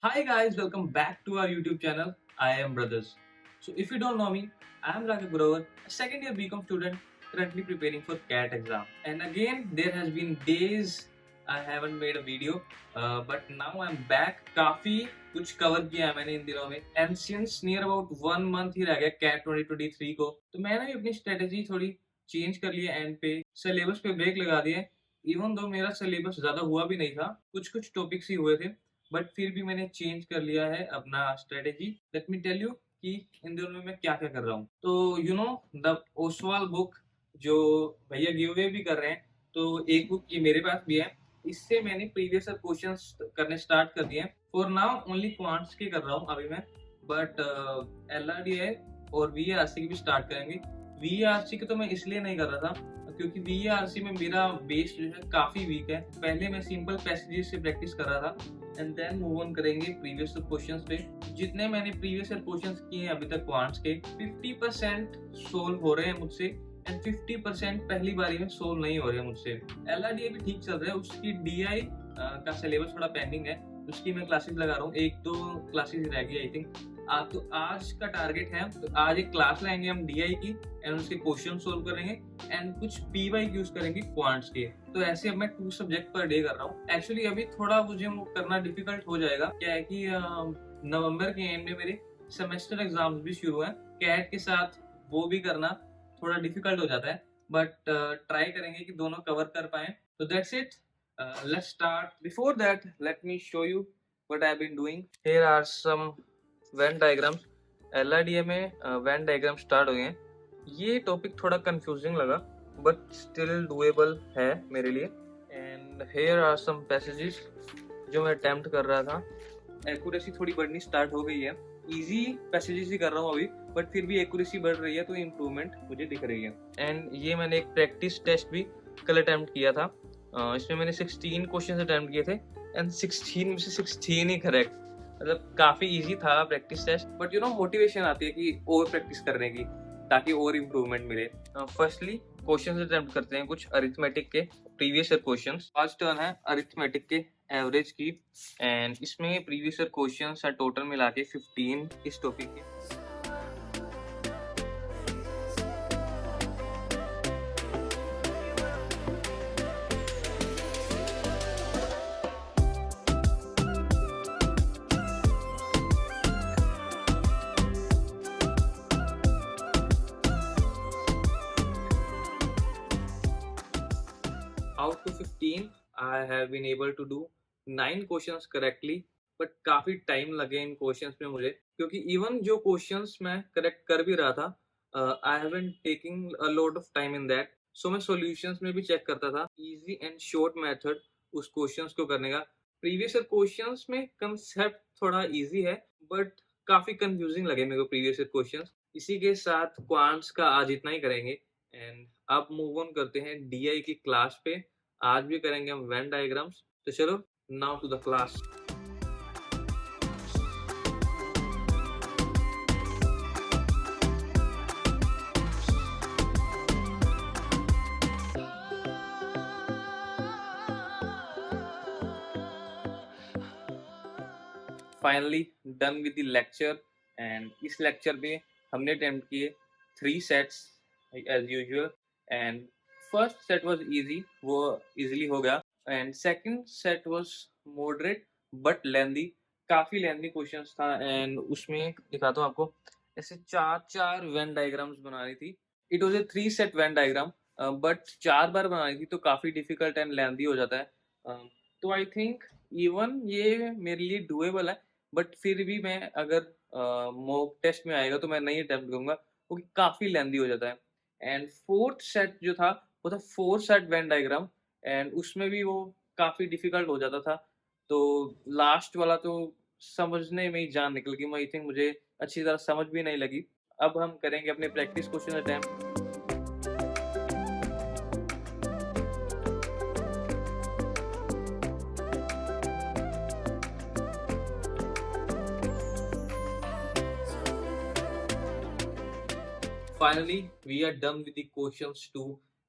Hi guys, welcome back to our YouTube channel. I am Brothers. So if you don't know me, I am Raghav Grover, a second year BCom student currently preparing for CAT exam. And again, there has been days I haven't made a video, but now I'm back. काफी कुछ cover किया है मैंने इन दिनों में and since near about 1 month ही रह गया कैट 2023 को, तो मैंने भी अपनी स्ट्रेटेजी थोड़ी चेंज कर ली है एंड पे सिलेबस पे ब्रेक लगा दिए। इवन दो मेरा सिलेबस ज्यादा हुआ भी नहीं था, कुछ कुछ टॉपिक्स ही हुए थे, बट फिर भी मैंने चेंज कर लिया है अपना strategy. Let me tell you कि इन दिनों में मैं क्या क्या कर रहा हूँ। तो you know the Oswal book जो भैया गिव अवे भी कर रहे हैं, तो एक बुक ये मेरे पास भी है। इससे मैंने प्रीवियस क्वेश्चंस करने स्टार्ट कर दिए हैं। फॉर नाउ ओनली क्वांट्स के कर रहा हूँ अभी मैं, बट LRDI और VARC की भी स्टार्ट करेंगे। VARC के तो मैं इसलिए नहीं कर रहा था क्योंकि VARC में मेरा बेस जो है काफी वीक है। पहले मैं सिंपल पैसेजेस से प्रैक्टिस कर रहा था एंड देन मूव ऑन करेंगे प्रीवियस क्वेश्चंस पे। जितने मैंने प्रीवियस क्वेश्चंस किए हैं अभी तक क्वांट्स के, 50% सोल्व हो रहे हैं मुझसे एंड 50% पहली बारी में सोल्व नहीं हो रहे हैं मुझसे। LRDI भी ठीक चल रहा है, उसकी DI का सिलेबस थोड़ा पेंडिंग है, उसकी मैं क्लासेस लगा रहा हूँ। एक दो क्लासेस रह गई आई थिंक। तो आज का टारगेट है, तो आज एक क्लास लाएंगे हम DI की एंड उसके क्वेश्चन सोल्व करेंगे एंड कुछ PYQs करेंगे क्वांट्स के। तो ऐसे अब मैं 2 सब्जेक्ट पर डे कर रहा हूँ। एक्चुअली अभी थोड़ा मुझे वो करना डिफिकल्ट हो जाएगा। क्या है कि नवंबर के एंड में मेरे सेमेस्टर एग्जाम्स भी शुरू हैं, कैट के साथ वो भी करना थोड़ा डिफिकल्ट हो जाता है, बट ट्राई करेंगे कि दोनों कवर कर पाए। तो that's it, let's start. Before that, let me show you what I've been doing. Here are some Venn diagrams. LRDA में Venn diagram स्टार्ट हो गए हैं। ये टॉपिक थोड़ा कंफ्यूजिंग लगा बट स्टिल डुएबल है मेरे लिए। And here are some passages जो मैं अटेम्प्ट कर रहा था। एक्यूरेसी थोड़ी बढ़नी स्टार्ट हो गई है, इजी पैसेजेस ही कर रहा हूँ अभी, बट फिर भी एक्यूरेसी बढ़ रही है, तो इम्प्रूवमेंट मुझे दिख रही है। एंड ये मैंने एक प्रैक्टिस टेस्ट भी कल अटेम्प्ट किया था। इसमें मैंने 16 क्वेश्चन अटेम्प्ट किए थे एंड 16 में से 16 ही करेक्ट। मतलब काफी इजी था practice test, but you know motivation आती है कि और प्रैक्टिस करने की ताकि और इम्प्रूवमेंट मिले। फर्स्टली क्वेश्चन अटेम्प्ट करते हैं कुछ अरिथमेटिक के previous year questions. First turn है अरिथमेटिक के एवरेज की एंड इसमें प्रीवियस ईयर क्वेश्चंस है टोटल मिला के 15 इस टॉपिक के। Out to 15, I have been able to do 9 questions correctly, but काफी टाइम लगे इन क्वेश्चंस में मुझे, क्योंकि इवन जो क्वेश्चंस मैं करेक्ट कर भी रहा था, I haven't taking a lot of time in that. So मैं सॉल्यूशंस में भी चेक करता था इजी एंड शॉर्ट मेथड उस क्वेश्चंस को करने का। प्रीवियस ईयर क्वेश्चंस में कंसेप्ट थोड़ा इजी है बट काफी कंफ्यूजिंग लगे मेरे को प्रीवियस ईयर क्वेश्चंस। इसी के साथ क्वांट्स का आज इतना ही करेंगे एंड अब मूव ऑन करते हैं DI की क्लास पे। आज भी करेंगे हम वेन डायग्राम्स। तो चलो now to the class. Finally done with the lecture and इस लेक्चर में हमने अटेम्प्ट किए 3 sets as usual and first set was easy, वो इजीली हो गया and second set was moderate but lengthy. काफी लेंदी क्वेश्चंस था एंड उसमें दिखाता हूँ आपको, ऐसे 4 वेन डायग्राम्स बनानी थी। It was a 3 set Venn diagram, but 4 बार बनानी थी तो काफी डिफिकल्ट एंड लेंदी हो जाता है। तो आई थिंक इवन ये मेरे लिए डुएबल है, बट फिर भी मैं अगर मॉक टेस्ट में आएगा तो मैं नहीं अटेम्प्ट करूंगा क्योंकि काफी लेंदी हो जाता है। एंड फोर्थ सेट जो था वो था 4 सेट वेन डायग्राम एंड उसमें भी वो काफी डिफिकल्ट हो जाता था। तो लास्ट वाला तो समझने में ही जान निकल गई, आई थिंक मुझे अच्छी तरह समझ भी नहीं लगी। अब हम करेंगे अपने practice question attempt. Finally we are done with the questions 2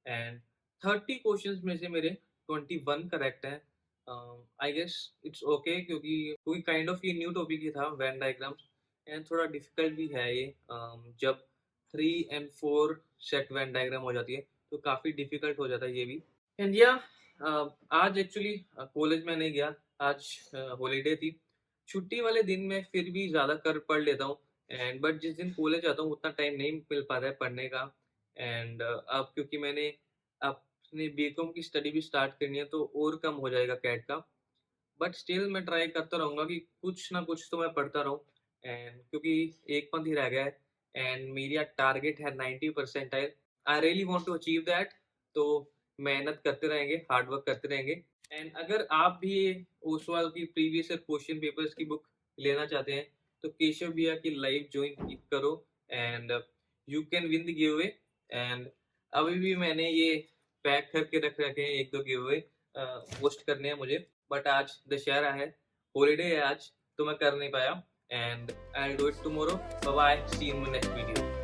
and 30 questions में से मेरे 21 करेक्ट हैं। आई गेस इट्स ओके, क्योंकि काइंड ऑफ ये न्यू टॉपिक ही था वेन डायग्राम्स, एंड थोड़ा डिफिकल्ट भी है ये। जब 3 and 4 सेट वेन डायग्राम हो जाती है तो काफ़ी डिफिकल्ट हो जाता है ये भी। एंड या आज एक्चुअली कॉलेज में नहीं गया, आज हॉलीडे थी। छुट्टी वाले दिन में फिर भी ज़्यादा कर पढ़ लेता हूँ, एंड बट जिस दिन कॉलेज जाता हूँ उतना टाइम नहीं मिल पाता है पढ़ने का। एंड अब क्योंकि मैंने अपने बीकॉम की स्टडी भी स्टार्ट करनी है तो और कम हो जाएगा कैट का। बट स्टिल मैं ट्राई करता रहूँगा कि कुछ ना कुछ तो मैं पढ़ता रहूँ, एंड क्योंकि एक मंथ ही रह गया है एंड मेरा टारगेट है 90 percentile. I really want to achieve that. तो मेहनत करते रहेंगे, हार्ड वर्क करते रहेंगे। एंड अगर आप भी ओसवाल की प्रीवियस ईयर क्वेश्चन पेपर्स की बुक लेना चाहते हैं तो केशव भैया की लाइव ज्वाइन करो, and you can win the give away. And अभी भी मैंने ये पैक करके रख रखे हैं, एक दो गिव अवे पोस्ट करने हैं मुझे, बट आज दशहरा है, हॉलीडे है आज, तो मैं कर नहीं पाया। And I do it tomorrow. Bye bye, see you in next video.